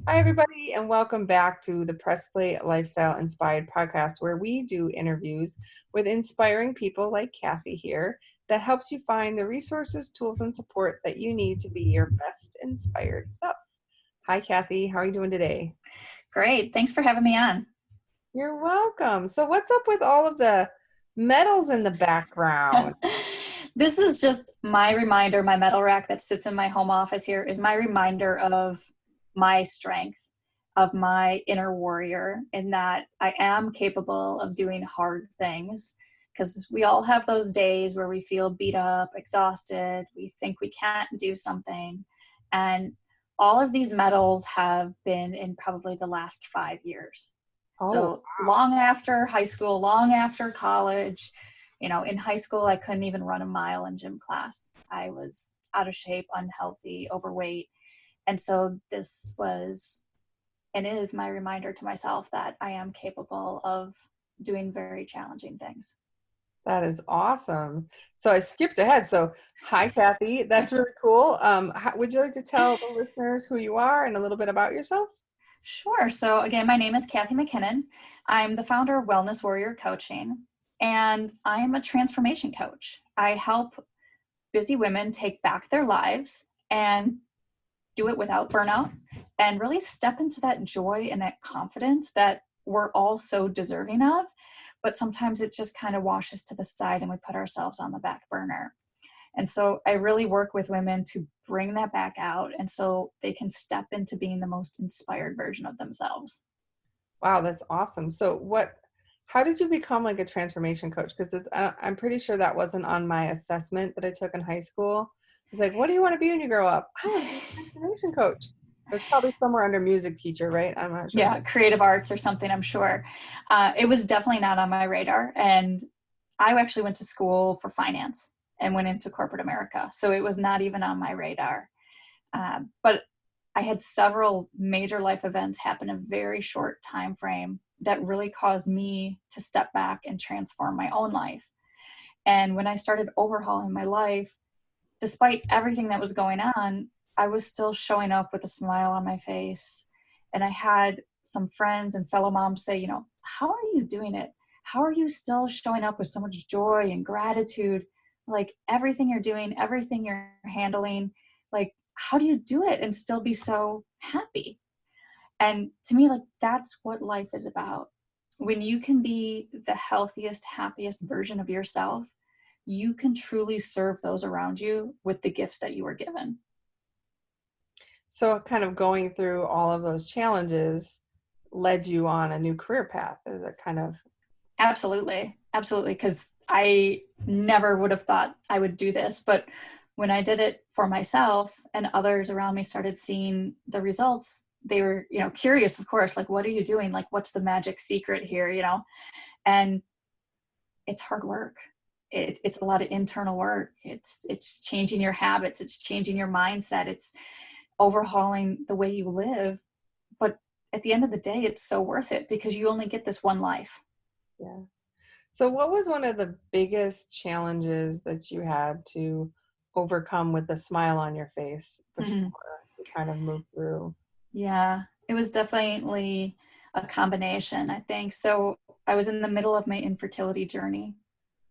Hi, everybody, and welcome back to the Press Play Lifestyle Inspired podcast, where we do interviews with inspiring people like Cathy here that helps you find the resources, tools, and support that you need to be your best inspired self. Hi, Cathy. How are you doing today? Great. Thanks for having me on. You're welcome. So, what's up with all of the medals in the background? This is just my reminder. My medal rack that sits in my home office here is my reminder of my strength, of my inner warrior, in that I am capable of doing hard things. Because we all have those days where we feel beat up, exhausted, we think we can't do something. And all of these medals have been in probably the last 5 years. Oh, So long after high school, long after college, in high school, I couldn't even run a mile in gym class. I was out of shape, unhealthy, overweight. And so this was and is my reminder to myself that I am capable of doing very challenging things. that is awesome. So, I skipped ahead. So, hi, Cathy. That's really cool. Would you like to tell the listeners who you are and a little bit about yourself? Sure. So again, my name is Cathy McKinnon. I'm the founder of Wellness Warrior Coaching, and I am a transformation coach. I help busy women take back their lives and do it without burnout and really step into that joy and that confidence that we're all so deserving of. But sometimes it just kind of washes to the side and we put ourselves on the back burner. And so I really work with women to bring that back out and so they can step into being the most inspired version of themselves. Wow, that's awesome. So how did you become like a transformation coach? Because I'm pretty sure that wasn't on my assessment that I took in high school. It's like, what do you want to be when you grow up? I want to be a transformation coach. It was probably somewhere under music teacher, right? I'm not sure. Yeah, creative arts or something, I'm sure. It was definitely not on my radar. And I actually went to school for finance and went into corporate America. So it was not even on my radar. But I had several major life events happen in a very short time frame that really caused me to step back and transform my own life. And when I started overhauling my life, despite everything that was going on, I was still showing up with a smile on my face. And I had some friends and fellow moms say, how are you doing it? How are you still showing up with so much joy and gratitude? Like everything you're doing, everything you're handling, like, how do you do it and still be so happy? And to me, like, that's what life is about. When you can be the healthiest, happiest version of yourself, you can truly serve those around you with the gifts that you were given. So kind of going through all of those challenges led you on a new career path. Is it kind of? Absolutely. Absolutely. Because I never would have thought I would do this. But when I did it for myself and others around me started seeing the results, they were, curious, of course, like, what are you doing? Like, what's the magic secret here? And it's hard work. It's a lot of internal work. It's changing your habits. It's changing your mindset. It's overhauling the way you live. But at the end of the day, it's so worth it because you only get this one life. Yeah. So what was one of the biggest challenges that you had to overcome with a smile on your face Mm-hmm. before you kind of moved through? Yeah, it was definitely a combination, I think. So I was in the middle of my infertility journey,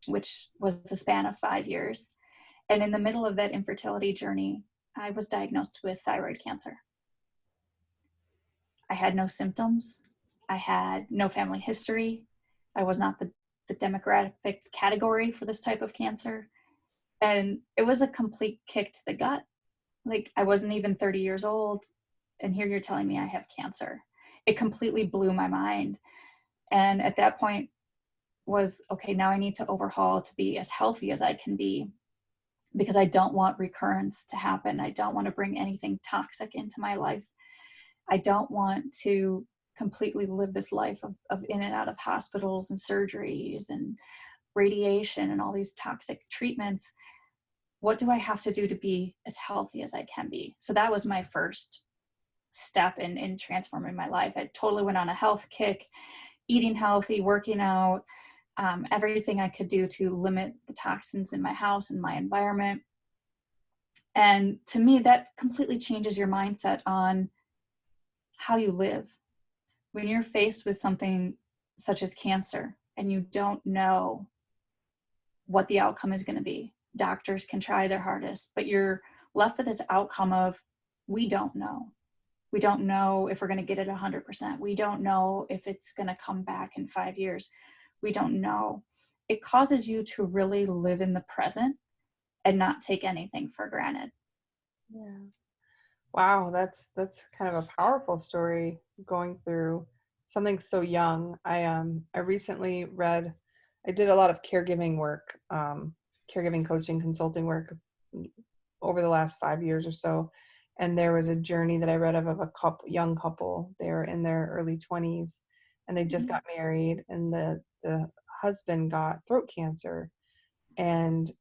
which was a span of 5 years. And in the middle of that infertility journey, I was diagnosed with thyroid cancer. I had no symptoms. I had no family history. I was not the demographic category for this type of cancer. And it was a complete kick to the gut. Like, I wasn't even 30 years old. And here you're telling me I have cancer. It completely blew my mind. And at that point was, okay, now I need to overhaul to be as healthy as I can be because I don't want recurrence to happen. I don't want to bring anything toxic into my life. I don't want to completely live this life of in and out of hospitals and surgeries and radiation and all these toxic treatments. What do I have to do to be as healthy as I can be? So that was my first step in transforming my life. I totally went on a health kick, eating healthy, working out, everything I could do to limit the toxins in my house and my environment. And to me, that completely changes your mindset on how you live. When you're faced with something such as cancer and you don't know what the outcome is going to be, doctors can try their hardest, but you're left with this outcome of, we don't know. We don't know if we're going to get it 100%. We don't know if it's going to come back in 5 years. We don't know. It causes you to really live in the present and not take anything for granted. Yeah. Wow, that's kind of a powerful story, going through something so young. I recently read, I did a lot of caregiving work, caregiving coaching, consulting work over the last 5 years or so. And there was a journey that I read of a young couple. They were in their early 20s and they just got married, and the husband got throat cancer. And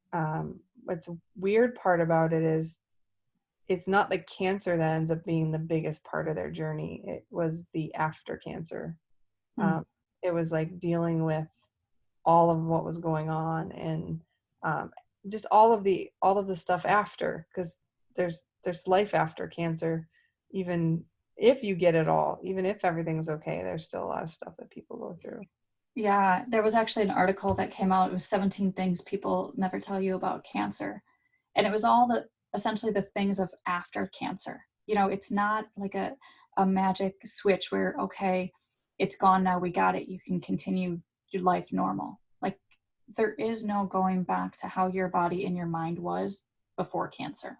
what's weird part about it is it's not the cancer that ends up being the biggest part of their journey. It was the after cancer. It was like dealing with all of what was going on, and just all of the stuff after, because there's life after cancer. Even if you get it all, even if everything's okay, there's still a lot of stuff that people go through. Yeah, there was actually an article that came out. It was 17 things people never tell you about cancer. And it was all essentially the things of after cancer. You know, it's not like a magic switch where, okay, it's gone now, we got it, you can continue your life normal. Like, there is no going back to how your body and your mind was before cancer.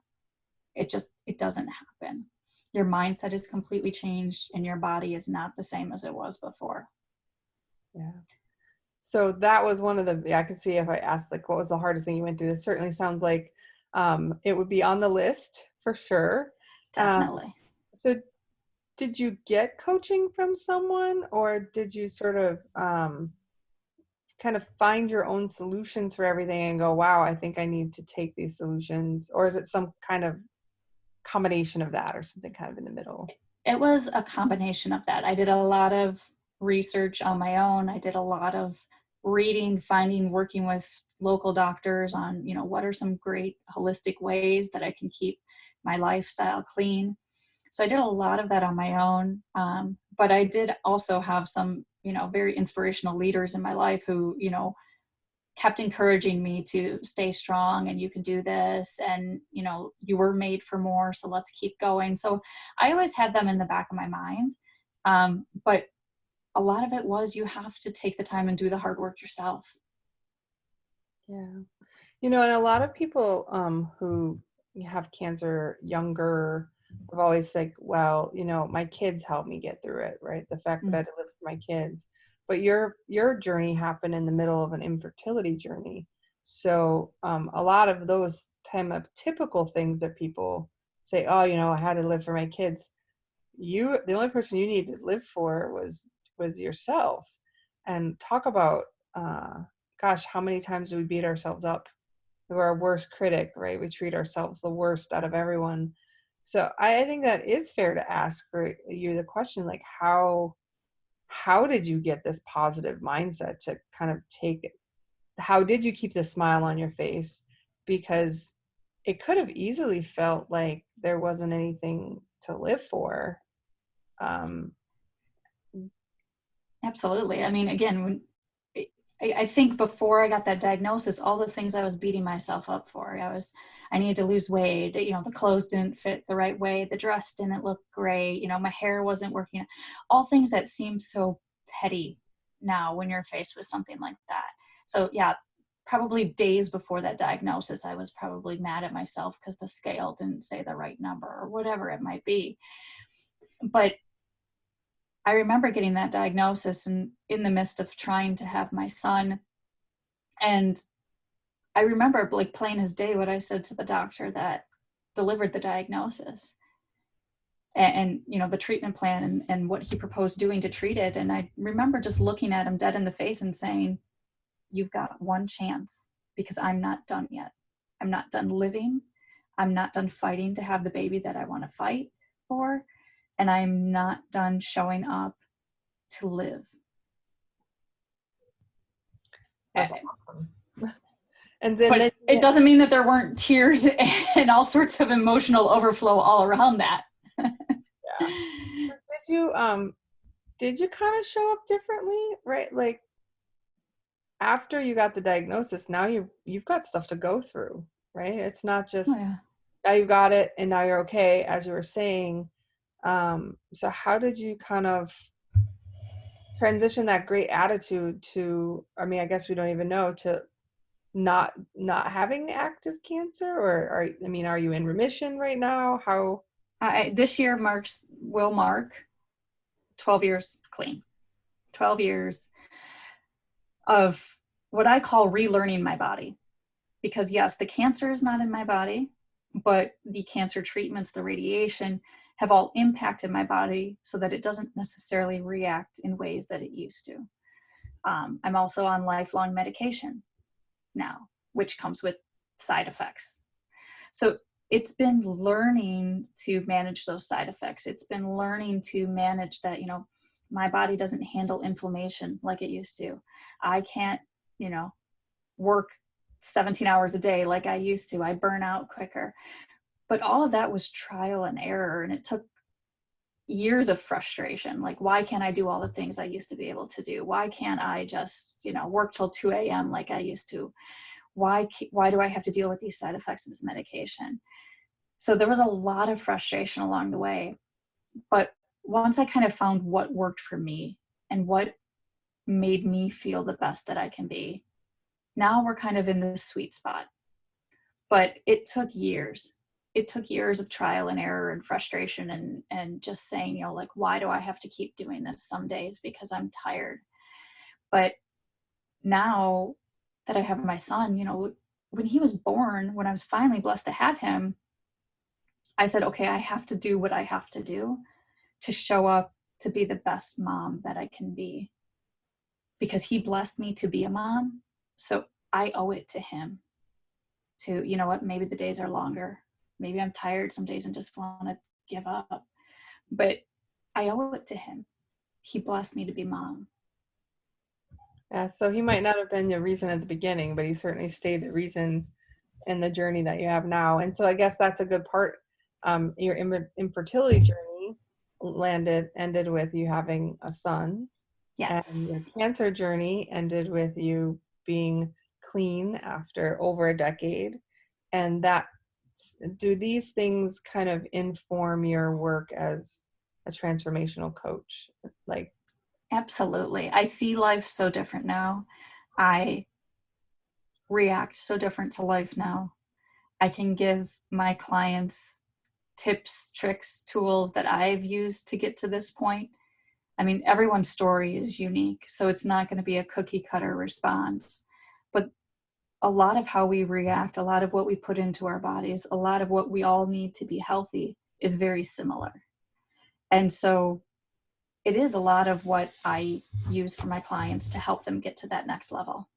It doesn't happen. Your mindset is completely changed and your body is not the same as it was before. Yeah. So that was one of the, I could see if I asked like, what was the hardest thing you went through? This certainly sounds like it would be on the list for sure. Definitely. So did you get coaching from someone, or did you sort of kind of find your own solutions for everything and go, wow, I think I need to take these solutions? Or is it some kind of combination of that, or something kind of in the middle? It was a combination of that. I did a lot of research on my own. I did a lot of reading, working with local doctors on, you know, what are some great holistic ways that I can keep my lifestyle clean. So I did a lot of that on my own. But I did also have some, you know, very inspirational leaders in my life who, you know, kept encouraging me to stay strong, and you can do this, and, you know, you were made for more, so let's keep going. So I always had them in the back of my mind. But a lot of it was, you have to take the time and do the hard work yourself. Yeah. You know, and a lot of people who have cancer younger have always like, well, you know, my kids helped me get through it, right? The fact that I had to live for my kids. But your journey happened in the middle of an infertility journey. So a lot of those time of typical things that people say, oh, you know, I had to live for my kids. The only person you need to live for was yourself. And talk about, gosh, how many times do we beat ourselves up? We're our worst critic, right? We treat ourselves the worst out of everyone. So I think that is fair to ask for you the question, like, how did you get this positive mindset to kind of take it? How did you keep the smile on your face? Because it could have easily felt like there wasn't anything to live for. Absolutely. I mean, again, when I think before I got that diagnosis, all the things I was beating myself up for, I needed to lose weight, you know, the clothes didn't fit the right way, the dress didn't look great, you know, my hair wasn't working, all things that seem so petty now when you're faced with something like that. So yeah, probably days before that diagnosis, I was probably mad at myself because the scale didn't say the right number or whatever it might be. But I remember getting that diagnosis and in the midst of trying to have my son. And I remember, like, plain as day, what I said to the doctor that delivered the diagnosis and you know, the treatment plan and what he proposed doing to treat it. And I remember just looking at him dead in the face and saying, you've got one chance, because I'm not done yet. I'm not done living. I'm not done fighting to have the baby that I want to fight for. And I'm not done showing up to live. That's awesome. And then, but it doesn't mean that there weren't tears and all sorts of emotional overflow all around that. Yeah. Did you kind of show up differently, right? Like after you got the diagnosis, now you've got stuff to go through, right? It's not Oh, just yeah. now you got it and now you're okay, as you were saying. So how did you kind of transition that great attitude to, I mean, I guess we don't even know, to not having active cancer, or are you in remission right now? How? This year will mark 12 years clean, 12 years of what I call relearning my body. Because yes, the cancer is not in my body, but the cancer treatments, the radiation have all impacted my body so that it doesn't necessarily react in ways that it used to. I'm also on lifelong medication now, which comes with side effects. So it's been learning to manage those side effects. It's been learning to manage that, my body doesn't handle inflammation like it used to. I can't, work 17 hours a day like I used to. I burn out quicker. But all of that was trial and error. And it took years of frustration. Like, why can't I do all the things I used to be able to do? Why can't I just, work till 2 a.m. like I used to? Why do I have to deal with these side effects of this medication? So there was a lot of frustration along the way. But once I kind of found what worked for me and what made me feel the best that I can be, now we're kind of in this sweet spot. But it took years. It took years of trial and error and frustration and just saying, like, why do I have to keep doing this some days? Because I'm tired. But now that I have my son, when he was born, when I was finally blessed to have him, I said, okay, I have to do what I have to do to show up to be the best mom that I can be. Because he blessed me to be a mom. So I owe it to him to, what, maybe the days are longer. Maybe I'm tired some days and just want to give up. But I owe it to him. He blessed me to be mom. Yeah, so he might not have been the reason at the beginning, but he certainly stayed the reason in the journey that you have now. And so I guess that's a good part. Your infertility journey ended with you having a son, Yes. and your cancer journey ended with you being clean after over a decade. And do these things kind of inform your work as a transformational coach? Like, Absolutely. I see life so different now. I react so different to life now. I can give my clients tips, tricks, tools that I've used to get to this point. I mean, everyone's story is unique, so it's not going to be a cookie cutter response. But a lot of how we react, a lot of what we put into our bodies, a lot of what we all need to be healthy is very similar. And so it is a lot of what I use for my clients to help them get to that next level.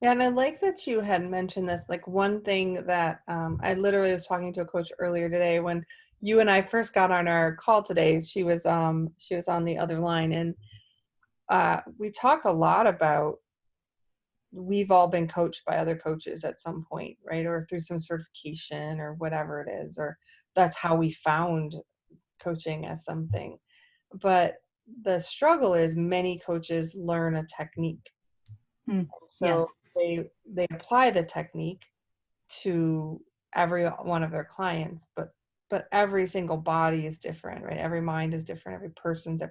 yeah, and I like that you had mentioned this. Like one thing that I literally was talking to a coach earlier today when you and I first got on our call today. She was on the other line, and we talk a lot about, we've all been coached by other coaches at some point, right? Or through some certification or whatever it is, or that's how we found coaching as something. But the struggle is many coaches learn a technique. So Yes. they apply the technique to every one of their clients, but every single body is different, right? Every mind is different, every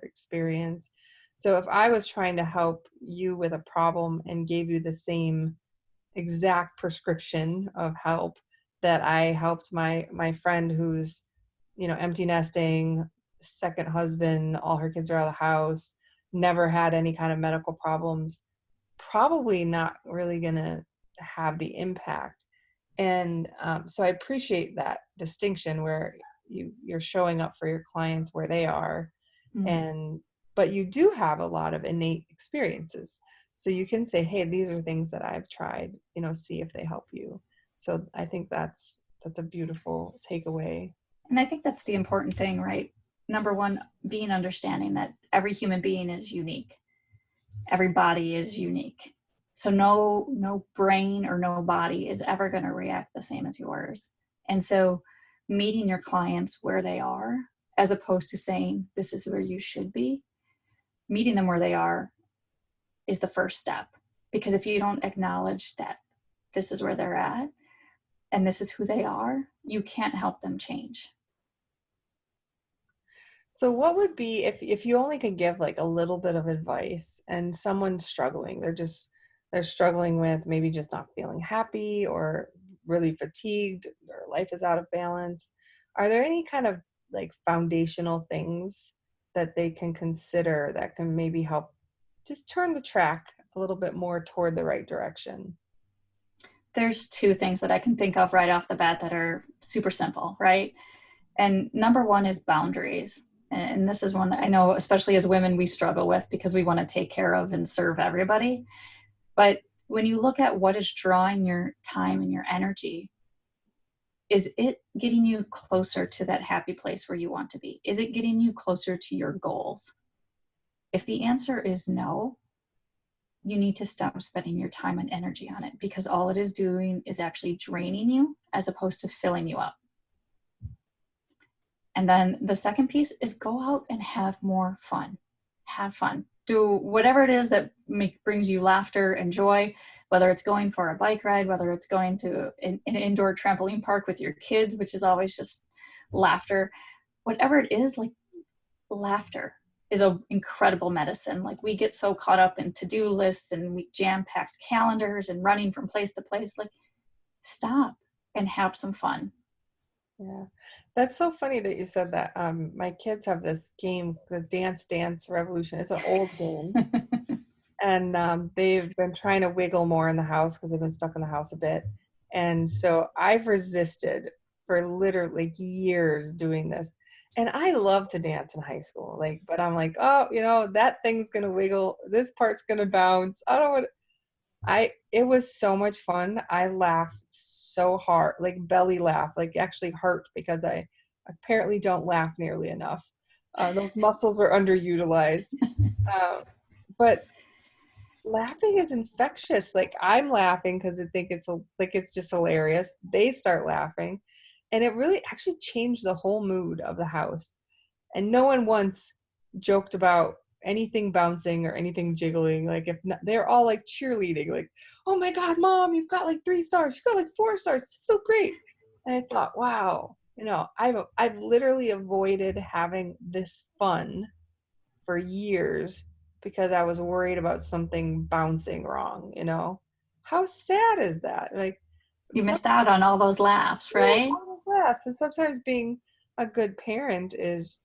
experience. So if I was trying to help you with a problem and gave you the same exact prescription of help that I helped my friend who's, empty nesting, second husband, all her kids are out of the house, never had any kind of medical problems, probably not really going to have the impact. And so I appreciate that distinction where you're showing up for your clients where they are, and but you do have a lot of innate experiences, so you can say, hey, these are things that I've tried, see if they help you. So I think that's a beautiful takeaway. And I think that's the important thing, right? Number one, being understanding that every human being is unique. Every body is unique. So no brain or no body is ever going to react the same as yours. And so meeting your clients where they are as opposed to saying, this is where you should be. Meeting them where they are is the first step. Because if you don't acknowledge that this is where they're at and this is who they are, you can't help them change. So what would be, if you only could give like a little bit of advice and someone's struggling, they're struggling with maybe just not feeling happy or really fatigued, or life is out of balance. Are there any kind of like foundational things that they can consider that can maybe help just turn the track a little bit more toward the right direction? There's two things that I can think of right off the bat that are super simple, right? And number one is boundaries. And this is one that I know, especially as women, we struggle with because we want to take care of and serve everybody. But when you look at what is drawing your time and your energy, is it getting you closer to that happy place where you want to be? Is it getting you closer to your goals? If the answer is no, you need to stop spending your time and energy on it, because all it is doing is actually draining you as opposed to filling you up. And then the second piece is go out and have more fun. Have fun. Do whatever it is that brings you laughter and joy, whether it's going for a bike ride, whether it's going to an indoor trampoline park with your kids, which is always just laughter. Whatever it is, like, laughter is an incredible medicine. Like, we get so caught up in to-do lists and we jam-packed calendars and running from place to place. Like, stop and have some fun. Yeah, that's so funny that you said that. My kids have this game, the Dance Revolution. It's an old game, and they've been trying to wiggle more in the house because they've been stuck in the house a bit. And so I've resisted for literally like years doing this. And I love to dance in high school, like, but I'm like, oh, that thing's gonna wiggle, this part's gonna bounce. I don't want. It was so much fun. I laughed so hard, like belly laugh, like actually hurt, because I apparently don't laugh nearly enough. Those muscles were underutilized. But laughing is infectious. Like, I'm laughing because I think it's just hilarious. They start laughing, and it really actually changed the whole mood of the house. And no one once joked about anything bouncing or anything jiggling. Like, if not, they're all like cheerleading, like, oh my God, Mom, you've got like 3 stars, you've got like 4 stars, it's so great. And I thought, wow, I've literally avoided having this fun for years because I was worried about something bouncing wrong. How sad is that? Like, You missed out on all those laughs, right? and sometimes being a good parent is,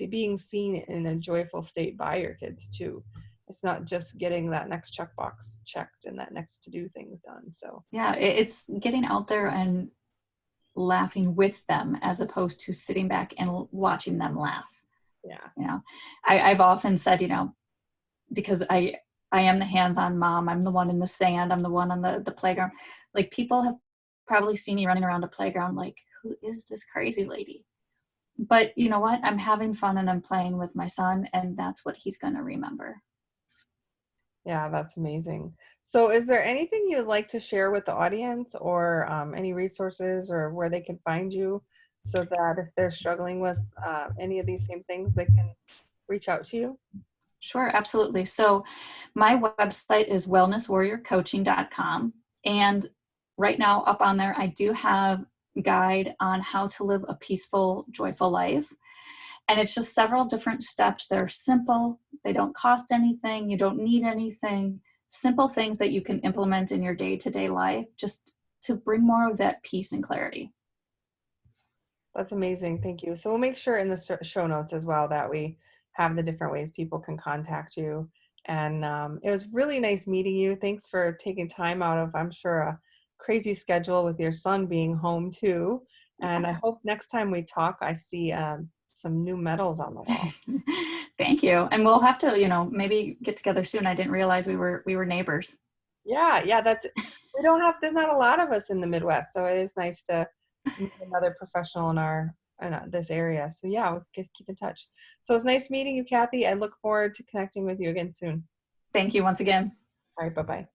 being seen in a joyful state by your kids too. It's not just getting that next checkbox checked and that next to-do things done. So Yeah, it's getting out there and laughing with them as opposed to sitting back and watching them laugh. yeah, I've often said, because I am the hands-on mom, I'm the one in the sand, I'm the one on the playground. Like, people have probably seen me running around a playground like, who is this crazy lady? But you know what? I'm having fun and I'm playing with my son, and that's what he's going to remember. yeah, that's amazing. So is there anything you'd like to share with the audience, or any resources, or where they can find you, so that if they're struggling with any of these same things, they can reach out to you? Sure, absolutely. So my website is wellnesswarriorcoaching.com. And right now, up on there, I do have a guide on how to live a peaceful, joyful life. And it's just several different steps. They're simple. They don't cost anything. You don't need anything. Simple things that you can implement in your day-to-day life just to bring more of that peace and clarity. That's amazing. Thank you. So we'll make sure in the show notes as well that we have the different ways people can contact you. And it was really nice meeting you. Thanks for taking time out of, I'm sure, a crazy schedule with your son being home too. And I hope next time we talk, I see some new medals on the wall. Thank you. And we'll have to, maybe get together soon. I didn't realize we were neighbors. Yeah, there's not a lot of us in the Midwest, so it is nice to meet another professional in this area. So yeah, we'll keep in touch. So it's nice meeting you, Cathy. I look forward to connecting with you again soon. Thank you once again. All right, bye-bye.